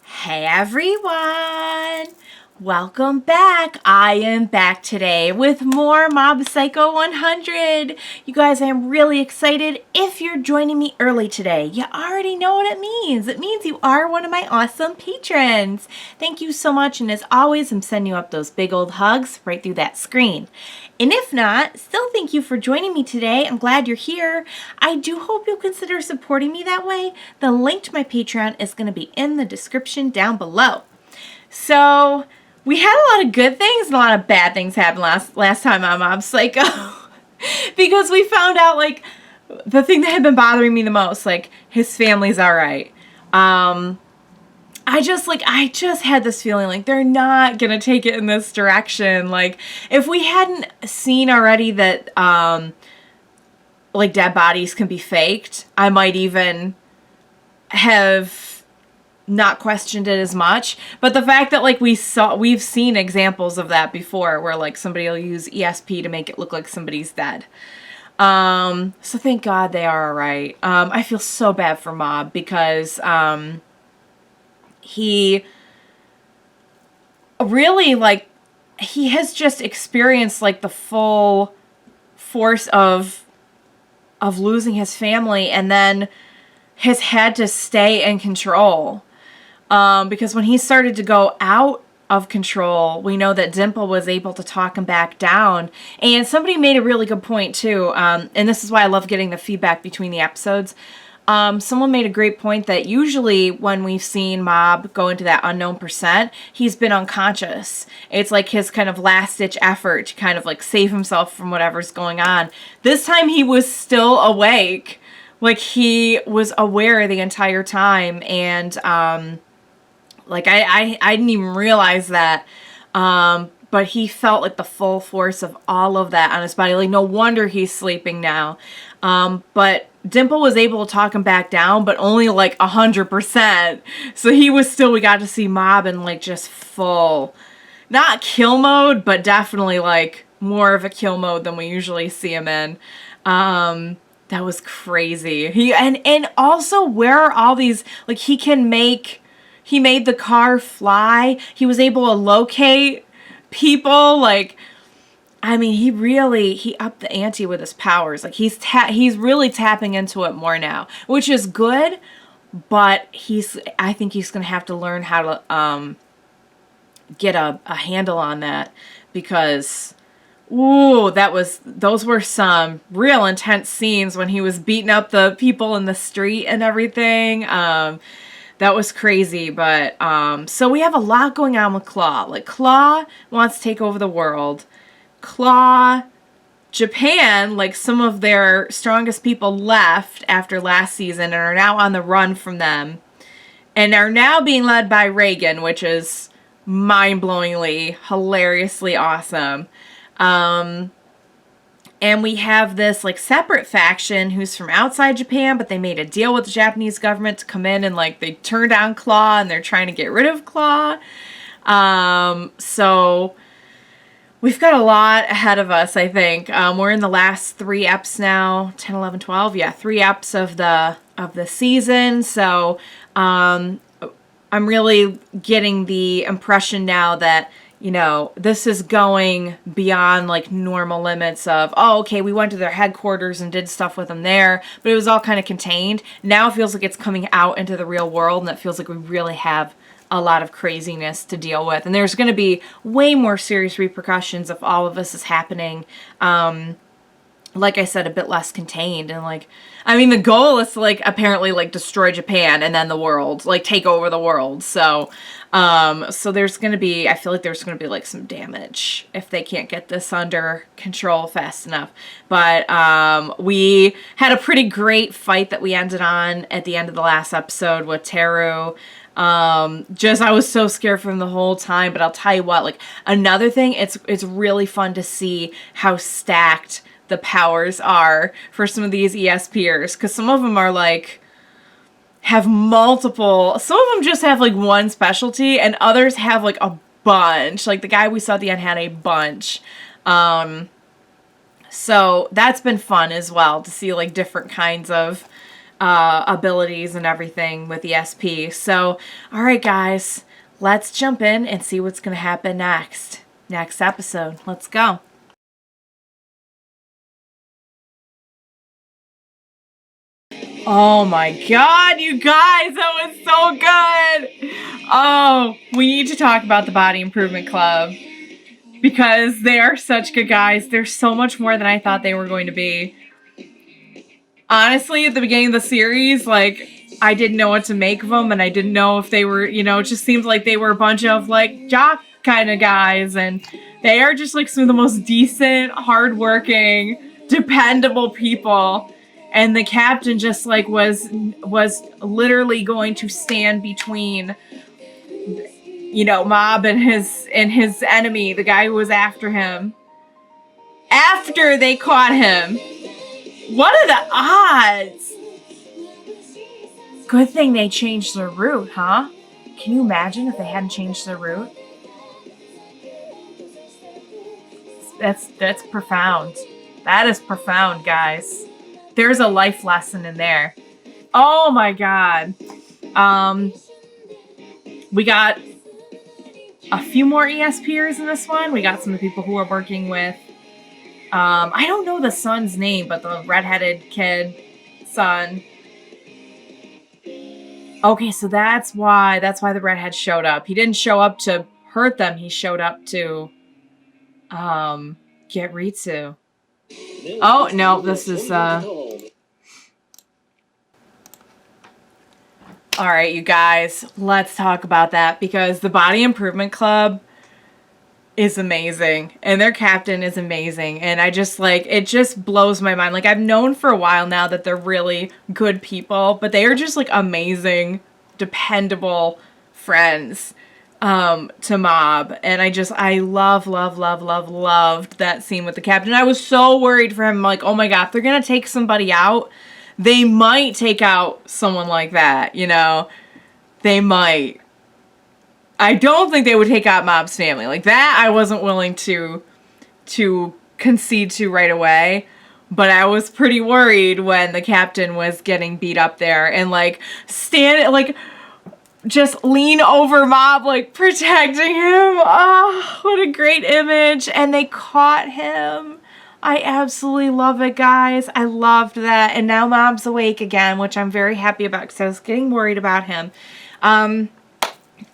Hey everyone! Welcome back. I am back today with more Mob Psycho 100. You guys, I am really excited. If you're joining me early today, you already know what it means. It means you are one of my awesome patrons. Thank you so much, and as always, I'm sending you up those big old hugs right through that screen. And if not, still thank you for joining me today. I'm glad you're here. I do hope you'll consider supporting me that way. The link to my Patreon is going to be in the description down below. So, we had a lot of good things and a lot of bad things happen last time on Mob Psycho. Because we found out, like, the thing that had been bothering me the most, like, his family's alright. I just had this feeling like they're not gonna take it in this direction. Like, if we hadn't seen already that, like, dead bodies can be faked, I might even have not questioned it as much. But the fact that, like, we've seen examples of that before where, like, somebody will use ESP to make it look like somebody's dead. So thank God they are alright. I feel so bad for Mob because, he really, like, he has just experienced, like, the full force of losing his family and then has had to stay in control. Because when he started to go out of control, we know that Dimple was able to talk him back down. And somebody made a really good point, too. And this is why I love getting the feedback between the episodes. Someone made a great point that usually when we've seen Mob go into that unknown percent, he's been unconscious. It's like his kind of last-ditch effort to kind of, like, save himself from whatever's going on. This time he was still awake. Like, he was aware the entire time. And, like, I didn't even realize that. But he felt, like, the full force of all of that on his body. Like, no wonder he's sleeping now. But Dimple was able to talk him back down, but only, like, 100%. So we got to see Mob in, like, just full, not kill mode, but definitely, like, more of a kill mode than we usually see him in. That was crazy. And also, where are all these, like, he made the car fly. He was able to locate people. Like, I mean, he upped the ante with his powers. Like, he's really tapping into it more now, which is good. But I think he's gonna have to learn how to get a handle on that, because ooh, those were some real intense scenes when he was beating up the people in the street and everything. That was crazy, but, so we have a lot going on with Claw. Like, Claw wants to take over the world. Claw, Japan, like, some of their strongest people left after last season and are now on the run from them. And are now being led by Reigen, which is mind-blowingly, hilariously awesome. And we have this, like, separate faction who's from outside Japan, but they made a deal with the Japanese government to come in and, like, they turned down Claw and they're trying to get rid of Claw. So we've got a lot ahead of us, I think. We're in the last 3 eps now, 10, 11, 12. Yeah, 3 eps of the season. So I'm really getting the impression now that, you know, this is going beyond, like, normal limits of, oh, okay, we went to their headquarters and did stuff with them there, but it was all kind of contained. Now it feels like it's coming out into the real world, and it feels like we really have a lot of craziness to deal with. And there's going to be way more serious repercussions if all of this is happening, like I said, a bit less contained. And, like, I mean, the goal is to, like, apparently, like, destroy Japan and then the world, like, take over the world. So, so there's going to be, I feel like there's going to be, like, some damage if they can't get this under control fast enough. But, we had a pretty great fight that we ended on at the end of the last episode with Teru. I was so scared for him the whole time, but I'll tell you what, like, another thing, it's really fun to see how stacked the powers are for some of these ESPers, because some of them are, like, have multiple, some of them just have, like, one specialty, and others have, like, a bunch. Like, the guy we saw at the end had a bunch. So that's been fun as well, to see, like, different kinds of abilities and everything with ESP. So, all right, guys, let's jump in and see what's going to happen next. Next episode. Let's go. Oh my god, you guys, that was so good! Oh, we need to talk about the Body Improvement Club. Because they are such good guys. They're so much more than I thought they were going to be. Honestly, at the beginning of the series, like, I didn't know what to make of them, and I didn't know if they were, you know, it just seemed like they were a bunch of, like, jock kind of guys, and they are just, like, some of the most decent, hardworking, dependable people. And the captain just, like, was literally going to stand between, you know, Mob and his enemy, the guy who was after him. After they caught him. What are the odds? Good thing they changed their route, huh? Can you imagine if they hadn't changed their route? That's profound. That is profound, guys. There's a life lesson in there. Oh my god. We got a few more ESPers in this one. We got some of the people who are working with I don't know the son's name, but the redheaded kid son. Okay, so that's why the redhead showed up. He didn't show up to hurt them. He showed up to get Ritsu. Oh, no, this is Alright, you guys, let's talk about that because the Body Improvement Club is amazing and their captain is amazing, and I just like, it just blows my mind. Like, I've known for a while now that they're really good people, but they are just like amazing, dependable friends to Mob, and I loved that scene with the captain. I was so worried for him, like, oh my god, if they're gonna take somebody out, they might take out someone like that, you know? They might. I don't think they would take out Mob's family. Like, that I wasn't willing to concede to right away. But I was pretty worried when the captain was getting beat up there and, like, just lean over Mob, like, protecting him. Oh, what a great image. And they caught him. I absolutely love it, guys. I loved that. And now Mob's awake again, which I'm very happy about because I was getting worried about him. All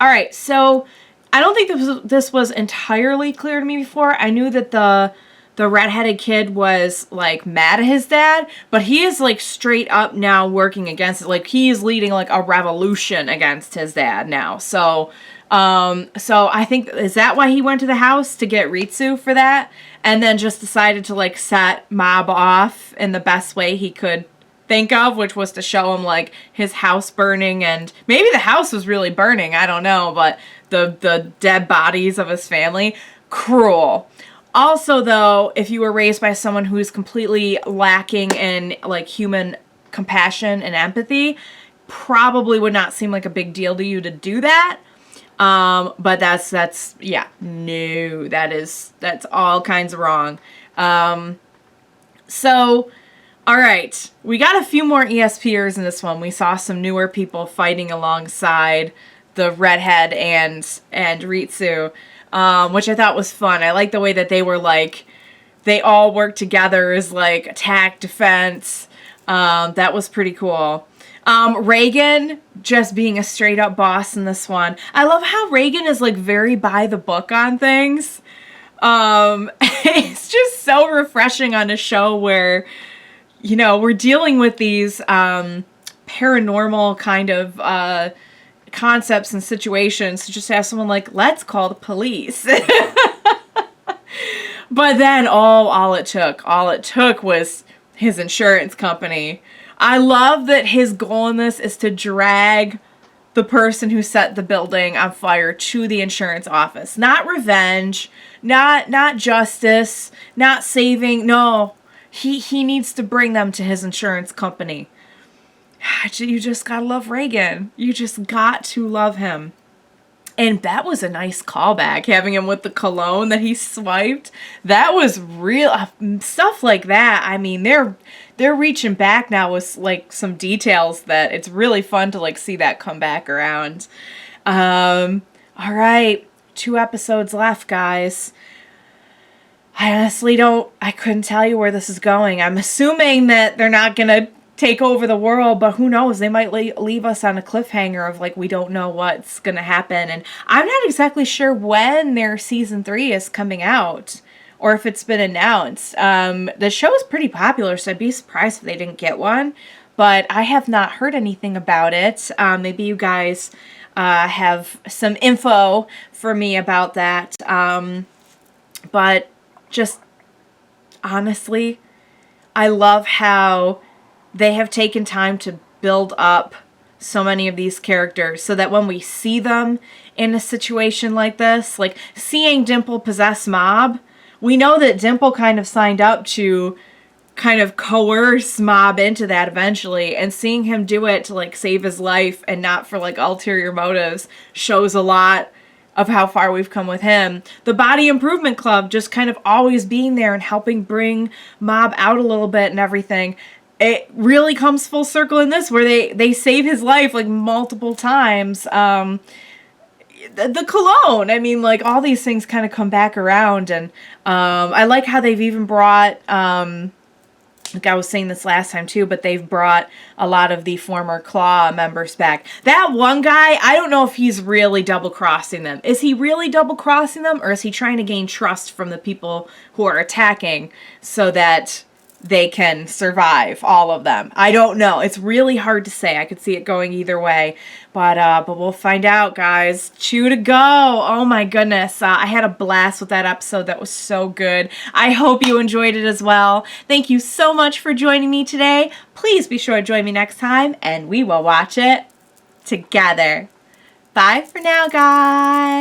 right, so I don't think this was entirely clear to me before. I knew that the redheaded kid was, like, mad at his dad, but he is, like, straight up now working against it. Like, he is leading, like, a revolution against his dad now. So I think, is that why he went to the house, to get Ritsu for that? And then just decided to, like, set Mob off in the best way he could think of, which was to show him, like, his house burning, and maybe the house was really burning, I don't know, but the dead bodies of his family, cruel. Also, though, if you were raised by someone who's completely lacking in, like, human compassion and empathy, probably would not seem like a big deal to you to do that. But that's yeah, no, that's all kinds of wrong. So, all right, we got a few more ESPers in this one. We saw some newer people fighting alongside the redhead and Ritsu, which I thought was fun. I like the way that they were, like, they all worked together as, like, attack, defense. That was pretty cool. Reigen just being a straight up boss in this one. I love how Reigen is, like, very by the book on things. It's just so refreshing on a show where, you know, we're dealing with these paranormal kind of concepts and situations, to just have someone like, let's call the police. But then all it took was his insurance company. I love that his goal in this is to drag the person who set the building on fire to the insurance office. Not revenge, not justice, not saving. No, he needs to bring them to his insurance company. You just gotta love Reigen. You just got to love him. And that was a nice callback, having him with the cologne that he swiped. That was real. Stuff like that, I mean, they're reaching back now with like some details that it's really fun to like see that come back around. All right, 2 episodes left, guys. I honestly I couldn't tell you where this is going. I'm assuming that they're not going to take over the world, but who knows? They might leave us on a cliffhanger of like, we don't know what's going to happen. And I'm not exactly sure when their season 3 is coming out or if it's been announced. The show is pretty popular, so I'd be surprised if they didn't get one, but I have not heard anything about it. Maybe you guys have some info for me about that. But just honestly, I love how they have taken time to build up so many of these characters so that when we see them in a situation like this, like seeing Dimple possess Mob, we know that Dimple kind of signed up to kind of coerce Mob into that eventually, and seeing him do it to like save his life and not for like ulterior motives shows a lot of how far we've come with him. The Body Improvement Club just kind of always being there and helping bring Mob out a little bit and everything. It really comes full circle in this, where they save his life like multiple times. The cologne, I mean, like all these things kind of come back around, and I like how they've even brought, like I was saying this last time too, but they've brought a lot of the former Claw members back. That one guy, I don't know if he's really double-crossing them. Is he really double-crossing them, or is he trying to gain trust from the people who are attacking so that they can survive, all of them? I don't know. It's really hard to say. I could see it going either way. But we'll find out, guys. 2 to go. Oh my goodness. I had a blast with that episode. That was so good. I hope you enjoyed it as well. Thank you so much for joining me today. Please be sure to join me next time, and we will watch it together. Bye for now, guys.